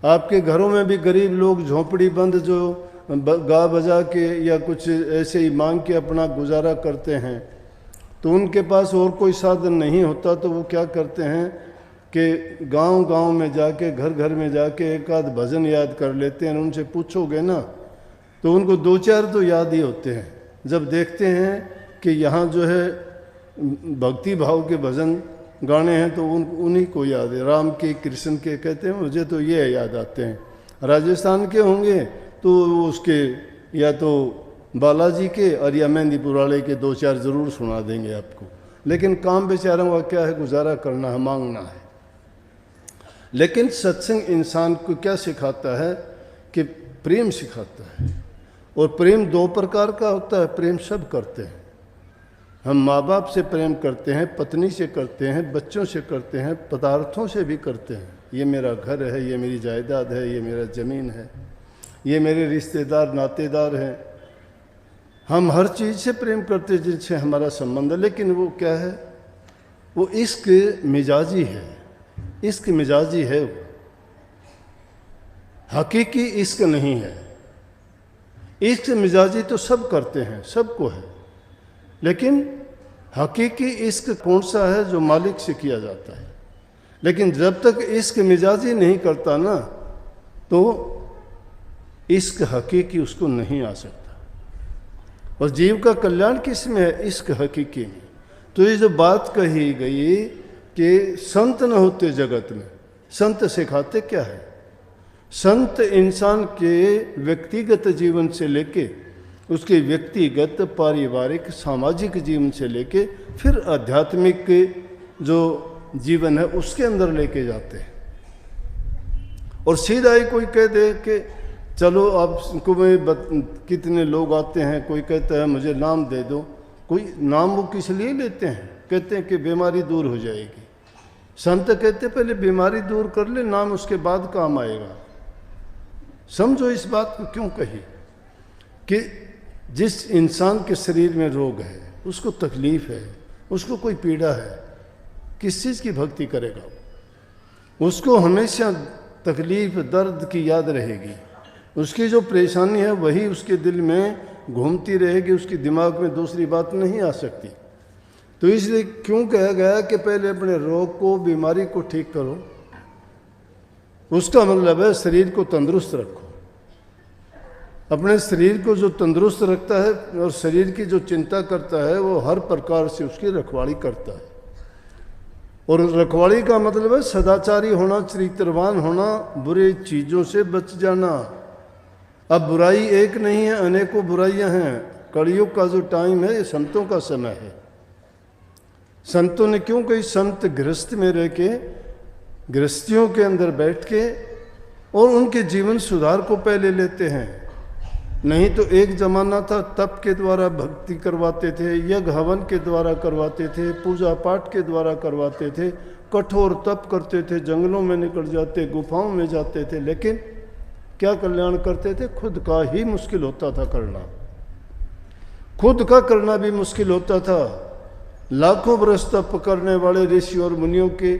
आपके घरों में भी गरीब लोग झोंपड़ी बंद जो गा बजा के या कुछ ऐसे ही मांग के अपना गुजारा करते हैं, तो उनके पास और कोई साधन नहीं होता, तो वो क्या करते हैं कि गांव-गांव में जाके, घर घर में जाके एक आध भजन याद कर लेते हैं। उनसे पूछोगे ना तो उनको दो चार तो याद ही होते हैं। जब देखते हैं कि यहाँ जो है भक्ति भाव के भजन गाने हैं तो उन्हीं को याद है, राम के, कृष्ण के, कहते हैं मुझे तो ये याद आते हैं। राजस्थान के होंगे तो उसके या तो बालाजी के और या मेहंदीपुर वाले के दो चार ज़रूर सुना देंगे आपको। लेकिन काम बेचारों का क्या है, गुजारा करना है, मांगना है। लेकिन सत्संग इंसान को क्या सिखाता है कि प्रेम सिखाता है। और प्रेम दो प्रकार का होता है। प्रेम सब करते हैं, हम माँ बाप से प्रेम करते हैं, पत्नी से करते हैं, बच्चों से करते हैं, पदार्थों से भी करते हैं। ये मेरा घर है, ये मेरी जायदाद है, ये मेरा ज़मीन है, ये मेरे रिश्तेदार नातेदार हैं। हम हर चीज़ से प्रेम करते हैं जिनसे हमारा संबंध है। लेकिन वो क्या है, वो इश्क मिजाजी है, इश्क मिजाजी है, वो हकीकी इश्क नहीं है। इश्क मिजाजी तो सब करते हैं, सबको है, लेकिन हकीकी इश्क कौन सा है, जो मालिक से किया जाता है। लेकिन जब तक इश्क मिजाजी नहीं करता ना, तो इश्क हकीकी उसको नहीं आ सकता। और जीव का कल्याण किस में है, इश्क हकीकी में। तो ये जो बात कही गई कि संत न होते जगत में, संत सिखाते क्या है? संत इंसान के व्यक्तिगत जीवन से लेके, उसके व्यक्तिगत पारिवारिक सामाजिक जीवन से लेके फिर आध्यात्मिक जो जीवन है उसके अंदर लेके जाते हैं। और सीधा ही कोई कह दे कि चलो आपको में कितने लोग आते हैं, कोई कहता है मुझे नाम दे दो। कोई नाम वो किस लिए लेते हैं? कहते हैं कि बीमारी दूर हो जाएगी। संत कहते पहले बीमारी दूर कर ले, नाम उसके बाद काम आएगा। समझो इस बात को क्यों कही कि जिस इंसान के शरीर में रोग है, उसको तकलीफ है, उसको कोई पीड़ा है, किस चीज़ की भक्ति करेगा? उसको हमेशा तकलीफ दर्द की याद रहेगी। उसकी जो परेशानी है वही उसके दिल में घूमती रहेगी, उसके दिमाग में दूसरी बात नहीं आ सकती। तो इसलिए क्यों कहा गया कि पहले अपने रोग को, बीमारी को ठीक करो। उसका मतलब है शरीर को तंदुरुस्त रखो। अपने शरीर को जो तंदुरुस्त रखता है और शरीर की जो चिंता करता है, वो हर प्रकार से उसकी रखवाली करता है। और रखवाली का मतलब है सदाचारी होना, चरित्रवान होना, बुरी चीज़ों से बच जाना। अब बुराई एक नहीं है, अनेकों बुराइयां हैं। कलयुग का जो टाइम है ये संतों का समय है। संतों ने क्यों कही, संत गृहस्थ में रह के, गृहस्थियों के अंदर बैठ के और उनके जीवन सुधार को पहले लेते हैं। नहीं तो एक जमाना था तप के द्वारा भक्ति करवाते थे, यज्ञ हवन के द्वारा करवाते थे, पूजा पाठ के द्वारा करवाते थे, कठोर तप करते थे, जंगलों में निकल जाते, गुफाओं में जाते थे। लेकिन क्या कल्याण करते थे? खुद का ही मुश्किल होता था करना, खुद का करना भी मुश्किल होता था। लाखों बरस तप करने वाले ऋषि और मुनियों के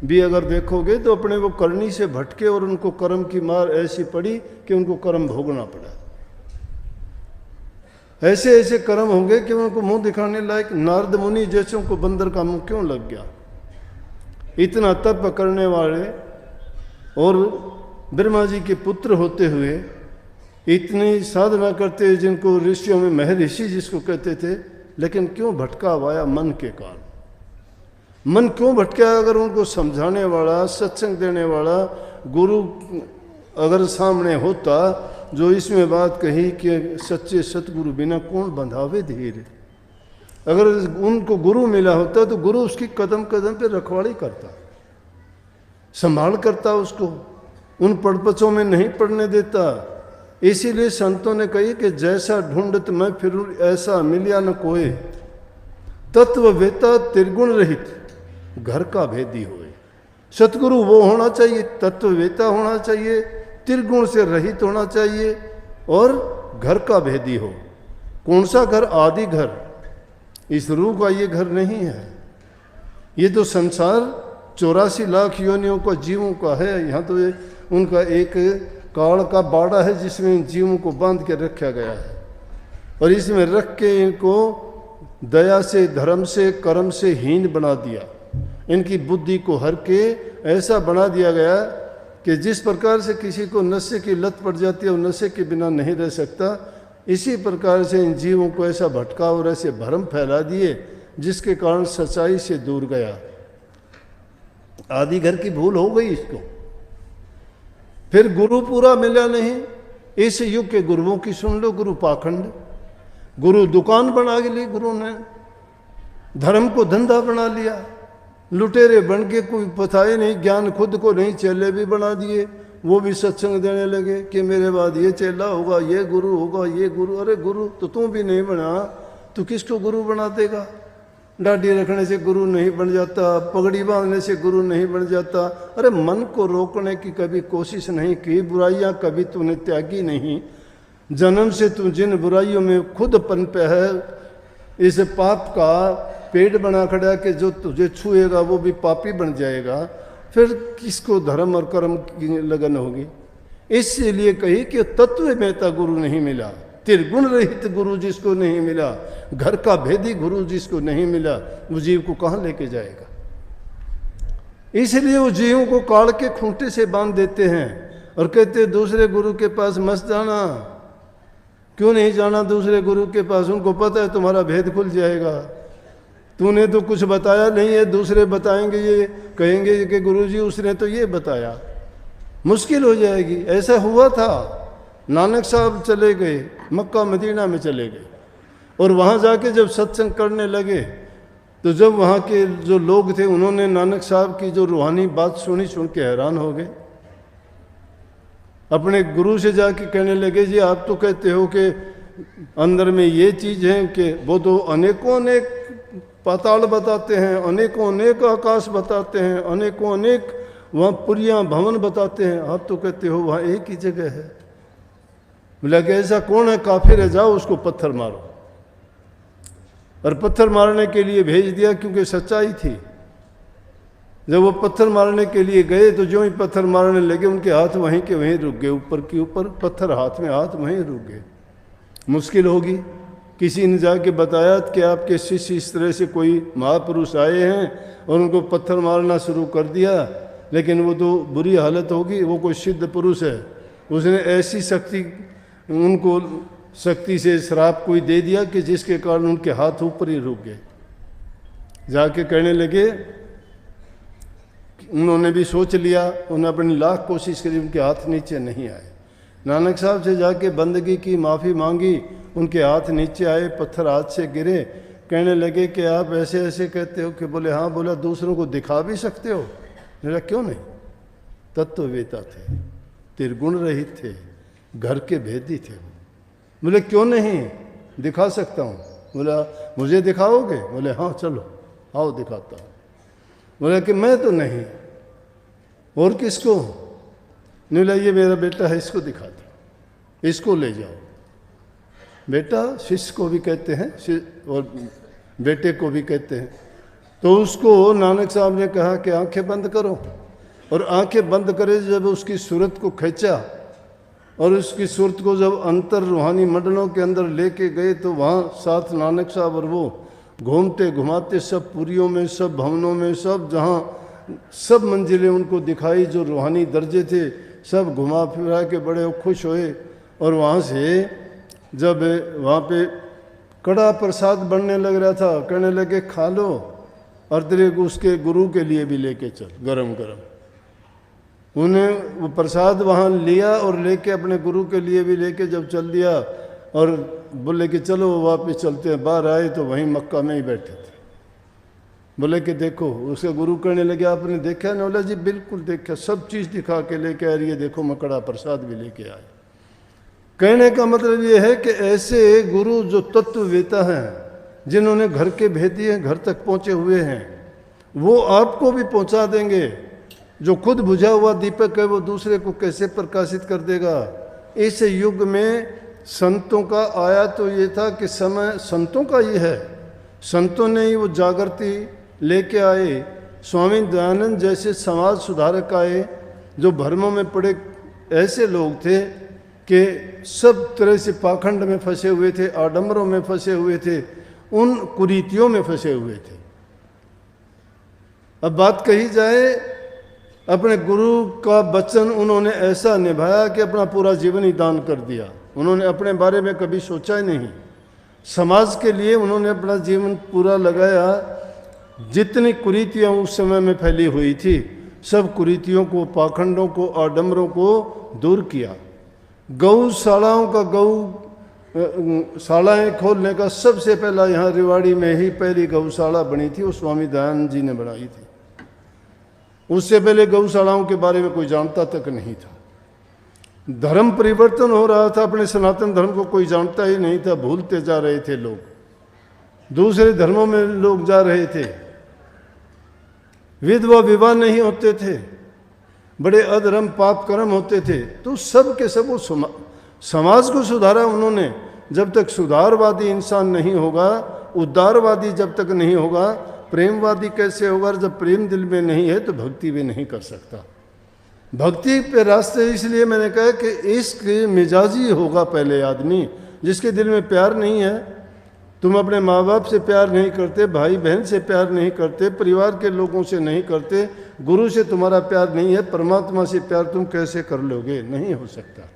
भी अगर देखोगे तो अपने वो करनी से भटके और उनको कर्म की मार ऐसी पड़ी कि उनको कर्म भोगना पड़ा। ऐसे ऐसे कर्म होंगे कि उनको मुंह दिखाने लायक। नारद मुनि जैसों को बंदर का मुंह क्यों लग गया? इतना तप करने वाले और ब्रह्मा जी के पुत्र होते हुए इतनी साधना करते, जिनको ऋषियों में महर्षि जिसको कहते थे, लेकिन क्यों भटकाव आया? मन के कारण। मन क्यों भटका? अगर उनको समझाने वाला, सत्संग देने वाला गुरु अगर सामने होता, जो इसमें बात कही कि सच्चे सतगुरु बिना कौन बंधावे धीर, अगर उनको गुरु मिला होता तो गुरु उसकी कदम कदम पे रखवाली करता, संभाल करता, उसको उन पड़पचों में नहीं पड़ने देता। इसीलिए संतों ने कही कि जैसा ढूंढत मैं फिरूं ऐसा मिलिया न कोई, तत्व वेता त्रिगुण रहित घर का भेदी होए। सतगुरु वो होना चाहिए, तत्व वेता होना चाहिए, त्रिगुण से रहित होना चाहिए और घर का भेदी हो। कौन सा घर? आदि घर। इस रूह का ये घर नहीं है। ये तो संसार 84 लाख योनियों का जीवों का है। यहाँ तो ये उनका एक काल का बाड़ा है जिसमें इन जीवों को बांध के रखा गया है, और इसमें रख के इनको दया से, धर्म से, कर्म से हीन बना दिया। इनकी बुद्धि को हर के ऐसा बना दिया गया कि जिस प्रकार से किसी को नशे की लत पड़ जाती है, वो नशे के बिना नहीं रह सकता, इसी प्रकार से इन जीवों को ऐसा भटका और ऐसे भ्रम फैला दिए जिसके कारण सच्चाई से दूर गया। आदि घर की भूल हो गई इसको। फिर गुरु पूरा मिला नहीं। इस युग के गुरुओं की सुन लो, गुरु पाखंड, गुरु दुकान बना ली, गुरु ने धर्म को धंधा बना लिया, लुटेरे बन के कोई बताए नहीं, ज्ञान खुद को नहीं, चेले भी बना दिए, वो भी सत्संग देने लगे कि मेरे बाद ये चेला होगा, ये गुरु होगा, ये गुरु। अरे गुरु तो तू भी नहीं बना, तू किसको गुरु बना देगा? दाढ़ी रखने से गुरु नहीं बन जाता, पगड़ी बांधने से गुरु नहीं बन जाता। अरे मन को रोकने की कभी कोशिश नहीं की, बुराइयां कभी तूने त्यागी नहीं, जन्म से तू जिन बुराइयों में खुद पनपे है, इस पाप का पेड़ बना खड़ा कि जो तुझे छुएगा वो भी पापी बन जाएगा, फिर किसको धर्म और कर्म की लगन होगी? इसलिए कही कि तत्व मेहता गुरु नहीं मिला, त्रिगुण रहित गुरु जिसको नहीं मिला, घर का भेदी गुरु जिसको नहीं मिला, वो जीव को कहाँ लेके जाएगा? इसलिए वो जीवों को काट के खूंटे से बांध देते हैं और कहते दूसरे गुरु के पास मत जाना। क्यों नहीं जाना दूसरे गुरु के पास? उनको पता है तुम्हारा भेद खुल जाएगा, तूने तो कुछ बताया नहीं है, दूसरे बताएंगे, ये कहेंगे कि गुरुजी उसने तो ये बताया, मुश्किल हो जाएगी। ऐसा हुआ था, नानक साहब चले गए, मक्का मदीना में चले गए, और वहाँ जाके जब सत्संग करने लगे तो जब वहाँ के जो लोग थे उन्होंने नानक साहब की जो रूहानी बात सुनी, सुन के हैरान हो गए। अपने गुरु से जाके कहने लगे, जी आप तो कहते हो कि अंदर में ये चीज़ है, कि वो तो अनेकों अनेक पाताल बताते हैं, अनेकों अनेक आकाश बताते हैं, अनेकों अनेक वहाँ पुरियाँ भवन बताते हैं, आप तो कहते हो वहाँ एक ही जगह है। बोला कि ऐसा कौन है काफिर है, जाओ उसको पत्थर मारो। और पत्थर मारने के लिए भेज दिया, क्योंकि सच्चाई थी। जब वो पत्थर मारने के लिए गए तो जो ही पत्थर मारने लगे उनके हाथ वहीं के वहीं रुक गए, ऊपर के ऊपर पत्थर हाथ में, हाथ वहीं रुक गए। मुश्किल होगी। किसी ने जाके बताया कि आपके शिष्य इस तरह से कोई महापुरुष आए हैं और उनको पत्थर मारना शुरू कर दिया, लेकिन वो तो बुरी हालत होगी, वो कोई सिद्ध पुरुष है, उसने ऐसी शक्ति, उनको शक्ति से श्राप कोई दे दिया कि जिसके कारण उनके हाथ ऊपर ही रुक गए। जाके कहने लगे, उन्होंने भी सोच लिया, उन्होंने अपनी लाख कोशिश करी, उनके हाथ नीचे नहीं आए। नानक साहब से जाके बंदगी की, माफ़ी मांगी, उनके हाथ नीचे आए, पत्थर हाथ से गिरे। कहने लगे कि आप ऐसे ऐसे कहते हो, कि बोले हाँ। बोला दूसरों को दिखा भी सकते हो? बोला क्यों नहीं, तत्ववेता थे, त्रिगुण रहित थे, घर के भेदी थे। बोले क्यों नहीं, दिखा सकता हूँ। बोला मुझे दिखाओगे? बोले हाँ चलो आओ दिखाता हूँ। बोला कि मैं तो नहीं, और किसको? बोला ये मेरा बेटा है, इसको दिखा दो, इसको ले जाओ। बेटा शिष्य को भी कहते हैं और बेटे को भी कहते हैं। तो उसको नानक साहब ने कहा कि आंखें बंद करो, और आंखें बंद करे। जब उसकी सूरत को खींचा और उसकी सूरत को जब अंतर रूहानी मंडलों के अंदर लेके गए, तो वहाँ साथ नानक साहब और वो घूमते घुमाते सब पुरियों में, सब भवनों में, सब जहाँ सब मंजिलें उनको दिखाई, जो रूहानी दर्जे थे सब घुमा फिरा के बड़े खुश हुए। और वहाँ से जब वहाँ पे कड़ा प्रसाद बनने लग रहा था, कहने लगे खा लो, और तेरे उसके गुरु के लिए भी लेके चल, गरम गरम। उन्हें वो प्रसाद वहाँ लिया और लेके अपने गुरु के लिए भी लेके जब चल दिया, और बोले कि चलो वापस चलते हैं। बाहर आए तो वहीं मक्का में ही बैठे थे। बोले कि देखो, उसके गुरु कहने लगे आपने देखा ना? बोला जी बिल्कुल देखा, सब चीज़ दिखा के लेके आ रही है, देखो मैं कड़ा प्रसाद भी लेके आए। कहने का मतलब ये है कि ऐसे गुरु जो तत्ववेता हैं, जिन्होंने घर के भेदी हैं, घर तक पहुँचे हुए हैं, वो आपको भी पहुँचा देंगे। जो खुद बुझा हुआ दीपक है वो दूसरे को कैसे प्रकाशित कर देगा? इस युग में संतों का आया तो ये था कि समय संतों का ये है, संतों ने ही वो जागृति लेके आए, स्वामी दयानंद जैसे समाज सुधारक आए, जो भ्रमों में पड़े ऐसे लोग थे कि सब तरह से पाखंड में फंसे हुए थे, आडंबरों में फंसे हुए थे, उन कुरीतियों में फंसे हुए थे। अब बात कही जाए, अपने गुरु का वचन उन्होंने ऐसा निभाया कि अपना पूरा जीवन ही दान कर दिया। उन्होंने अपने बारे में कभी सोचा ही नहीं, समाज के लिए उन्होंने अपना जीवन पूरा लगाया। जितनी कुरीतियाँ उस समय में फैली हुई थी, सब कुरीतियों को, पाखंडों को, आडंबरों को दूर किया। गौशालाओं का गौशालाएँ खोलने का सबसे पहला यहाँ रेवाड़ी में ही पहली गौशाला बनी थी, वो स्वामी दयानंद जी ने बनाई थी। उससे पहले गौशालाओं के बारे में कोई जानता तक नहीं था। धर्म परिवर्तन हो रहा था, अपने सनातन धर्म को कोई जानता ही नहीं था, भूलते जा रहे थे लोग, दूसरे धर्मों में लोग जा रहे थे, विधवा विवाह नहीं होते थे, बड़े अधर्म पाप कर्म होते थे। तो सब के सब वो समाज को सुधारा उन्होंने। जब तक सुधारवादी इंसान नहीं होगा, उदारवादी जब तक नहीं होगा, प्रेमवादी कैसे होगा? जब प्रेम दिल में नहीं है तो भक्ति भी नहीं कर सकता। भक्ति पे रास्ते, इसलिए मैंने कहा कि इश्क मिजाजी होगा पहले आदमी। जिसके दिल में प्यार नहीं है, तुम अपने माँ बाप से प्यार नहीं करते, भाई बहन से प्यार नहीं करते, परिवार के लोगों से नहीं करते, गुरु से तुम्हारा प्यार नहीं है, परमात्मा से प्यार तुम कैसे कर लोगे? नहीं हो सकता।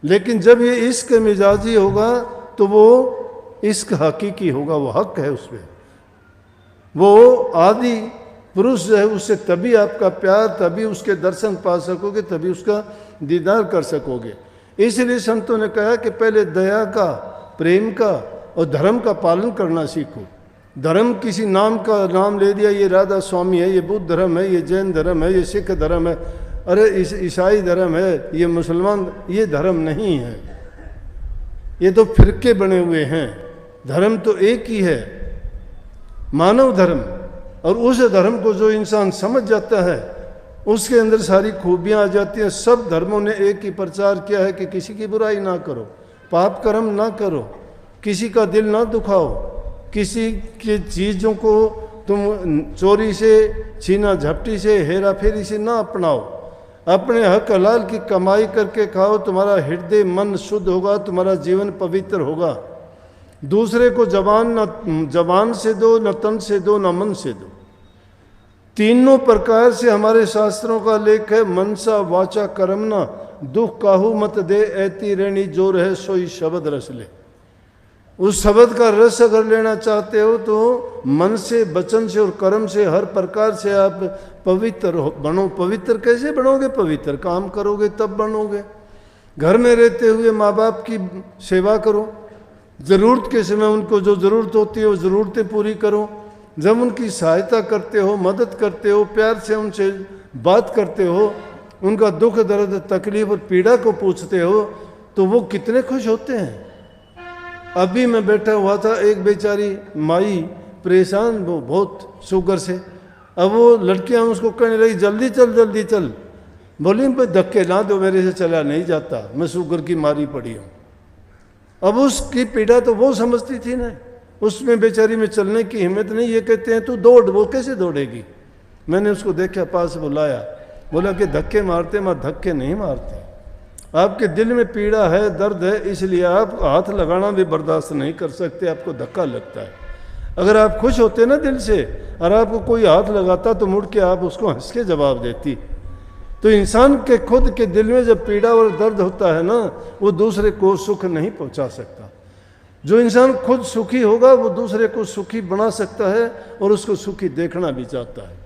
लेकिन जब ये इश्क मिजाजी होगा तो वो इश्क हकीकी होगा, वो हक है उसमें, वो आदि पुरुष जो है उससे तभी आपका प्यार, तभी उसके दर्शन पा सकोगे, तभी उसका दीदार कर सकोगे। इसलिए संतों ने कहा कि पहले दया का, प्रेम का और धर्म का पालन करना सीखो। धर्म किसी नाम का नाम ले दिया, ये राधा स्वामी है, ये बुद्ध धर्म है, ये जैन धर्म है, ये सिख धर्म है, अरे ईसाई धर्म है, ये मुसलमान, ये धर्म नहीं है, ये तो फिरके बने हुए हैं। धर्म तो एक ही है, मानव धर्म। और उस धर्म को जो इंसान समझ जाता है, उसके अंदर सारी खूबियाँ आ जाती हैं। सब धर्मों ने एक ही प्रचार किया है कि किसी की बुराई ना करो, पाप कर्म ना करो, किसी का दिल ना दुखाओ, किसी की चीज़ों को तुम चोरी से, छीना झपटी से, हेरा फेरी से ना अपनाओ, अपने हक हलाल की कमाई करके खाओ, तुम्हारा हृदय मन शुद्ध होगा, तुम्हारा जीवन पवित्र होगा। दूसरे को जबान से दो, न तन से दो, न मन से दो। तीनों प्रकार से हमारे शास्त्रों का लेख है, मनसा वाचा कर्मना, दुख काहू मत दे, ऐती रहनी जो रहे सोई शब्द रस ले। उस शब्द का रस अगर लेना चाहते हो तो मन से, वचन से और कर्म से, हर प्रकार से आप पवित्र बनो। पवित्र कैसे बनोगे? पवित्र काम करोगे तब बनोगे। घर में रहते हुए माँ बाप की सेवा करो, ज़रूरत के समय उनको जो ज़रूरत होती है वो ज़रूरतें पूरी करो। जब उनकी सहायता करते हो, मदद करते हो, प्यार से उनसे बात करते हो, उनका दुख दर्द तकलीफ और पीड़ा को पूछते हो, तो वो कितने खुश होते हैं। अभी मैं बैठा हुआ था, एक बेचारी माई परेशान, वो बहुत शुगर से। अब वो लड़कियां उसको कहने लगी जल्दी चल जल्दी चल। बोली भाई धक्के ना दो, मेरे से चला नहीं जाता, मैं शुगर की मारी पड़ी हूँ। अब उसकी पीड़ा तो वो समझती थी ना, उसमें बेचारी में चलने की हिम्मत नहीं। ये कहते हैं तू दौड़, वो कैसे दौड़ेगी? मैंने उसको देखा, पास बुलाया, बोला कि धक्के मारते, मैं धक्के नहीं मारते। आपके दिल में पीड़ा है, दर्द है, इसलिए आप हाथ लगाना भी बर्दाश्त नहीं कर सकते, आपको धक्का लगता है। अगर आप खुश होते ना दिल से और आपको कोई हाथ लगाता तो मुड़ के आप उसको हंस के जवाब देती। तो इंसान के खुद के दिल में जब पीड़ा और दर्द होता है ना, वो दूसरे को सुख नहीं पहुंचा सकता। जो इंसान खुद सुखी होगा वो दूसरे को सुखी बना सकता है और उसको सुखी देखना भी चाहता है।